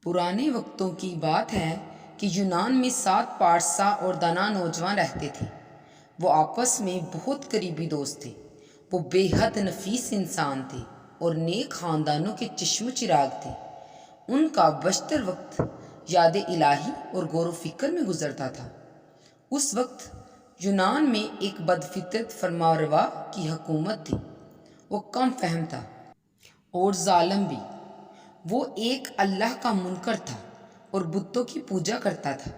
پرانے وقتوں کی بات ہے کہ یونان میں 7 پارسا اور دانا نوجوان رہتے تھے۔ وہ آپس میں بہت قریبی دوست تھے۔ وہ بے حد نفیس انسان تھے اور نیک خاندانوں کے چشم و چراغ تھے۔ ان کا بیشتر وقت یاد الہی اور غور و فکر میں گزرتا تھا۔ اس وقت یونان میں ایک بدفطرت فرمانروا کی حکومت تھی۔ وہ کم فہم تھا اور ظالم بھی۔ وہ ایک اللہ کا منکر تھا اور بتوں کی پوجا کرتا تھا۔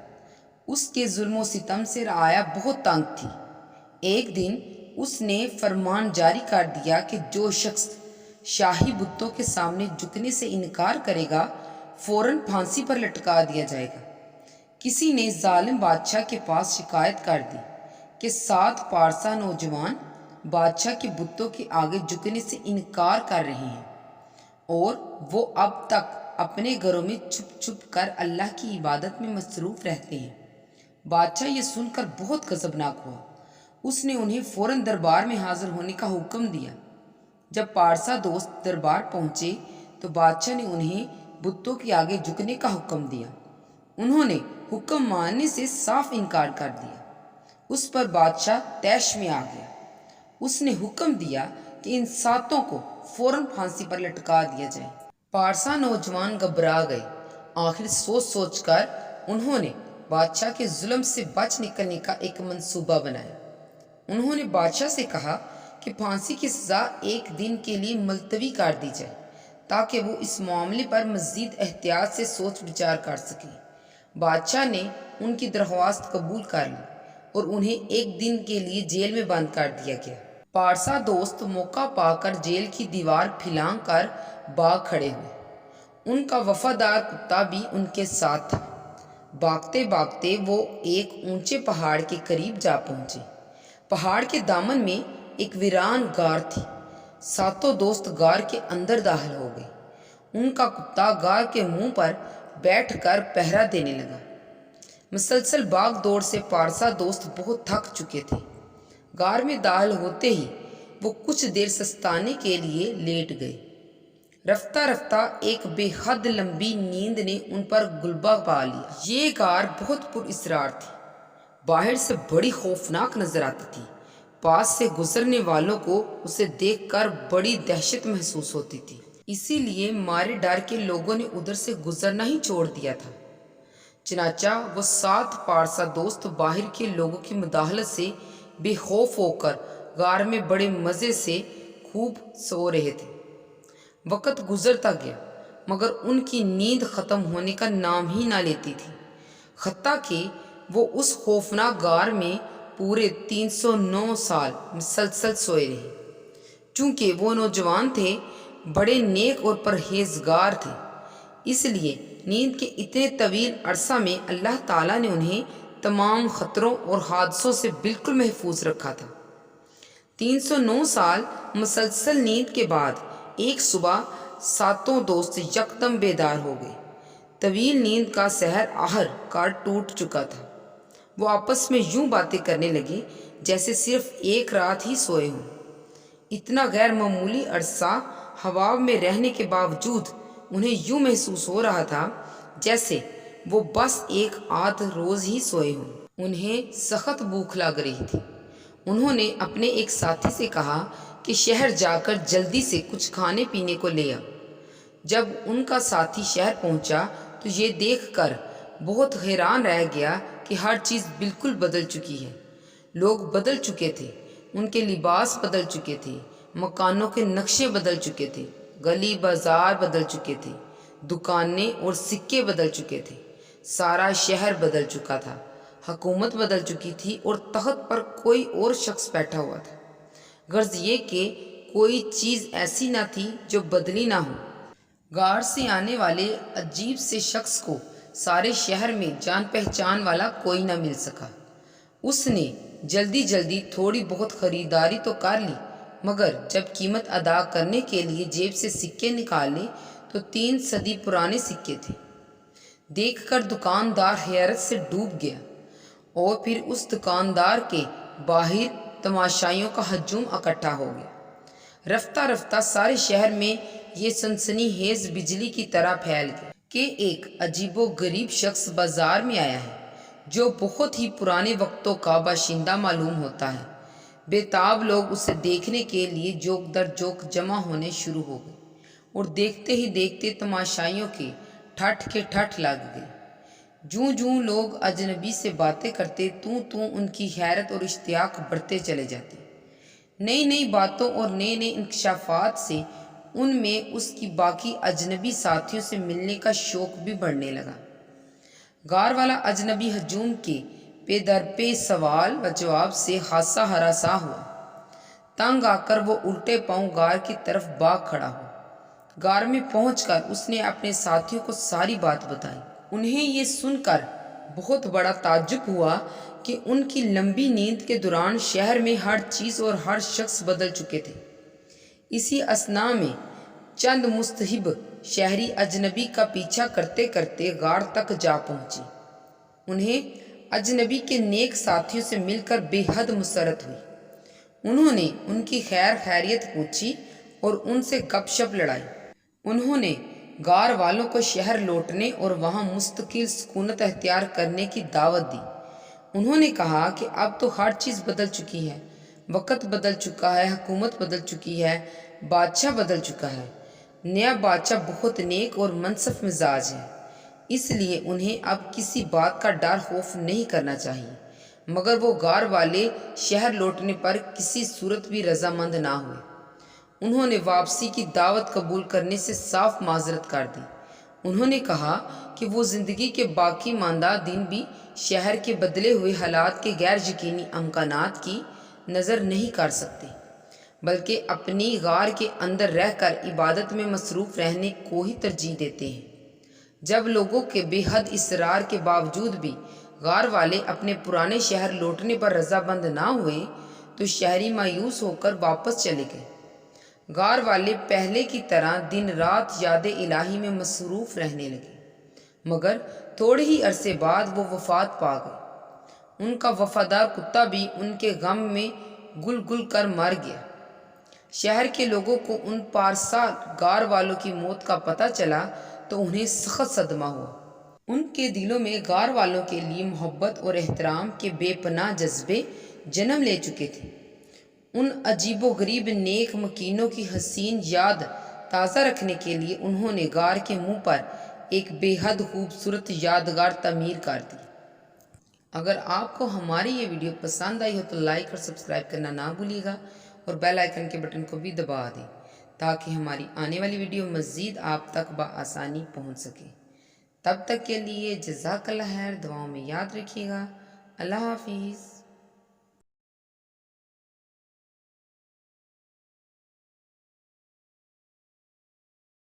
اس کے ظلم و ستم سے رعایا بہت تنگ تھی۔ ایک دن اس نے فرمان جاری کر دیا کہ جو شخص شاہی بتوں کے سامنے جھکنے سے انکار کرے گا فوراً پھانسی پر لٹکا دیا جائے گا۔ کسی نے ظالم بادشاہ کے پاس شکایت کر دی کہ 7 پارسا نوجوان بادشاہ کے بتوں کے آگے جھکنے سے انکار کر رہے ہیں اور وہ اب تک اپنے گھروں میں چھپ چھپ کر اللہ کی عبادت میں مصروف رہتے ہیں۔ بادشاہ یہ سن کر بہت غضبناک ہوا۔ اس نے انہیں فوراً دربار میں حاضر ہونے کا حکم دیا۔ جب پارسا دوست دربار پہنچے تو بادشاہ نے انہیں بتوں کے آگے جھکنے کا حکم دیا۔ انہوں نے حکم ماننے سے صاف انکار کر دیا۔ اس پر بادشاہ طیش میں آ گیا۔ اس نے حکم دیا کہ ان 7 کو فوراً پھانسی پر لٹکا دیا جائے۔ پارسا نوجوان گھبرا گئے۔ آخر سوچ سوچ کر انہوں نے بادشاہ کے ظلم سے بچ نکلنے کا ایک منصوبہ بنایا۔ انہوں نے بادشاہ سے کہا کہ پھانسی کی سزا ایک دن کے لیے ملتوی کر دی جائے تاکہ وہ اس معاملے پر مزید احتیاط سے سوچ بچار کر سکیں۔ بادشاہ نے ان کی درخواست قبول کر لی اور انہیں ایک دن کے لیے جیل میں بند کر دیا گیا۔ پارسا دوست موقع پا کر جیل کی دیوار پھلانگ کر بھاگ کھڑے ہوئے۔ ان کا وفادار کتا بھی ان کے ساتھ تھا۔ بھاگتے بھاگتے وہ ایک اونچے پہاڑ کے قریب جا پہنچے۔ پہاڑ کے دامن میں ایک ویران غار تھی۔ 7 دوست غار کے اندر داخل ہو گئے۔ ان کا کتا غار کے منہ پر بیٹھ کر پہرا دینے لگا۔ مسلسل بھاگ دوڑ سے پارسا دوست بہت تھک چکے تھے۔ غار میں داخل ہوتے ہی وہ کچھ دیر سستانے کے لیے لیٹ گئے۔ رفتہ رفتہ ایک بے حد لمبی نیند نے ان پر غلبہ پا لیا۔ یہ غار بہت پر اسرار تھی۔ باہر سے بڑی خوفناک نظر آتی تھی۔ پاس سے گزرنے والوں کو اسے دیکھ کر بڑی دہشت محسوس ہوتی تھی۔ اسی لیے مارے ڈر کے لوگوں نے ادھر سے گزرنا ہی چھوڑ دیا تھا۔ چنانچہ وہ 7 پارسا دوست باہر کے لوگوں کی مداخلت سے بے خوف ہو کر غار میں بڑے مزے سے خوب سو رہے تھے۔ وقت گزرتا گیا مگر ان کی نیند ختم ہونے کا نام ہی نہ لیتی تھی، حتیٰ کہ وہ اس خوفناک غار میں پورے 309 سال مسلسل سوئے رہے۔ چونکہ وہ نوجوان تھے، بڑے نیک اور پرہیزگار تھے، اس لیے نیند کے اتنے طویل عرصہ میں اللہ تعالیٰ نے انہیں تمام خطروں اور حادثوں سے بالکل محفوظ رکھا تھا۔ 309 سال مسلسل نیند کے بعد ایک صبح 7 دوست یکدم بیدار ہو گئے۔ طویل نیند کا سحر آخر کار ٹوٹ چکا تھا۔ وہ آپس میں یوں باتیں کرنے لگے جیسے صرف ایک رات ہی سوئے ہوں۔ اتنا غیر معمولی عرصہ ہوا میں رہنے کے باوجود انہیں یوں محسوس ہو رہا تھا جیسے وہ بس ایک آدھ روز ہی سوئے ہوں۔ انہیں سخت بھوک لگ رہی تھی۔ انہوں نے اپنے ایک ساتھی سے کہا کہ شہر جا کر جلدی سے کچھ کھانے پینے کو لے آ۔ جب ان کا ساتھی شہر پہنچا تو یہ دیکھ کر بہت حیران رہ گیا کہ ہر چیز بالکل بدل چکی ہے۔ لوگ بدل چکے تھے، ان کے لباس بدل چکے تھے، مکانوں کے نقشے بدل چکے تھے، گلی بازار بدل چکے تھے، دکانیں اور سکے بدل چکے تھے، سارا شہر بدل چکا تھا، حکومت بدل چکی تھی اور تخت پر کوئی اور شخص بیٹھا ہوا تھا۔ غرض یہ کہ کوئی چیز ایسی نہ تھی جو بدلی نہ ہو۔ غار سے آنے والے عجیب سے شخص کو سارے شہر میں جان پہچان والا کوئی نہ مل سکا۔ اس نے جلدی جلدی تھوڑی بہت خریداری تو کر لی مگر جب قیمت ادا کرنے کے لیے جیب سے سکے نکالے تو 3 صدی پرانے سکے تھے۔ دیکھ کر دکاندار حیرت سے ڈوب گیا اور پھر اس دکاندار کے باہر تماشائیوں کا ہجوم اکٹھا ہو گیا۔ رفتہ رفتہ سارے شہر میں یہ سنسنی خیز بجلی کی طرح پھیل گئی کہ ایک عجیب و غریب شخص بازار میں آیا ہے جو بہت ہی پرانے وقتوں کا باشندہ معلوم ہوتا ہے۔ بےتاب لوگ اسے دیکھنے کے لیے جوک در جوک جمع ہونے شروع ہو گئے اور دیکھتے ہی دیکھتے تماشائیوں کے ٹھٹ لگ گئے۔ جوں جوں لوگ اجنبی سے باتیں کرتے توں ان کی حیرت اور اشتیاق بڑھتے چلے جاتے۔ نئی نئی باتوں اور نئے نئے انکشافات سے ان میں اس کی باقی اجنبی ساتھیوں سے ملنے کا شوق بھی بڑھنے لگا۔ غار والا اجنبی ہجوم کے پے در پے سوال و جواب سے خاصا ہراساں ہوا۔ تنگ آ کر وہ الٹے پاؤں غار کی طرف بھاگ کھڑا ہوا۔ غار میں پہنچ کر اس نے اپنے ساتھیوں کو ساری بات بتائی۔ انہیں یہ سن کر بہت بڑا تعجب ہوا کہ ان کی لمبی نیند کے دوران شہر میں ہر چیز اور ہر شخص بدل چکے تھے۔ اسی اثناء میں چند مستحب شہری اجنبی کا پیچھا کرتے کرتے غار تک جا پہنچے۔ انہیں اجنبی کے نیک ساتھیوں سے مل کر بے حد مسرت ہوئی۔ انہوں نے ان کی خیر خیریت پوچھی اور ان سے گپ شپ لڑائی۔ انہوں نے غار والوں کو شہر لوٹنے اور وہاں مستقل سکونت اختیار کرنے کی دعوت دی۔ انہوں نے کہا کہ اب تو ہر چیز بدل چکی ہے، وقت بدل چکا ہے، حکومت بدل چکی ہے، بادشاہ بدل چکا ہے۔ نیا بادشاہ بہت نیک اور منصف مزاج ہے، اس لیے انہیں اب کسی بات کا ڈر خوف نہیں کرنا چاہیے۔ مگر وہ غار والے شہر لوٹنے پر کسی صورت بھی رضامند نہ ہوئے۔ انہوں نے واپسی کی دعوت قبول کرنے سے صاف معذرت کر دی۔ انہوں نے کہا کہ وہ زندگی کے باقی ماندہ دن بھی شہر کے بدلے ہوئے حالات کے غیر یقینی امکانات کی نظر نہیں کر سکتے، بلکہ اپنی غار کے اندر رہ کر عبادت میں مصروف رہنے کو ہی ترجیح دیتے ہیں۔ جب لوگوں کے بے حد اصرار کے باوجود بھی غار والے اپنے پرانے شہر لوٹنے پر رضامند نہ ہوئے تو شہری مایوس ہو کر واپس چلے گئے۔ غار والے پہلے کی طرح دن رات یاد الہی میں مصروف رہنے لگے، مگر تھوڑے ہی عرصے بعد وہ وفات پا گئے۔ ان کا وفادار کتا بھی ان کے غم میں گل گل کر مر گیا۔ شہر کے لوگوں کو ان پارسا غار والوں کی موت کا پتہ چلا تو انہیں سخت صدمہ ہوا۔ ان کے دلوں میں غار والوں کے لیے محبت اور احترام کے بے پناہ جذبے جنم لے چکے تھے۔ ان عجیب و غریب نیک مکینوں کی حسین یاد تازہ رکھنے کے لیے انہوں نے غار کے منہ پر ایک بے حد خوبصورت یادگار تعمیر کر دی۔ اگر آپ کو ہماری یہ ویڈیو پسند آئی ہو تو لائک اور سبسکرائب کرنا نہ بھولیے گا اور بیل آئیکن کے بٹن کو بھی دبا دیں تاکہ ہماری آنے والی ویڈیو مزید آپ تک بآسانی پہنچ سکے۔ تب تک کے لیے جزاک اللہ خیر، دعاؤں میں یاد رکھیے گا۔ اللہ حافظ۔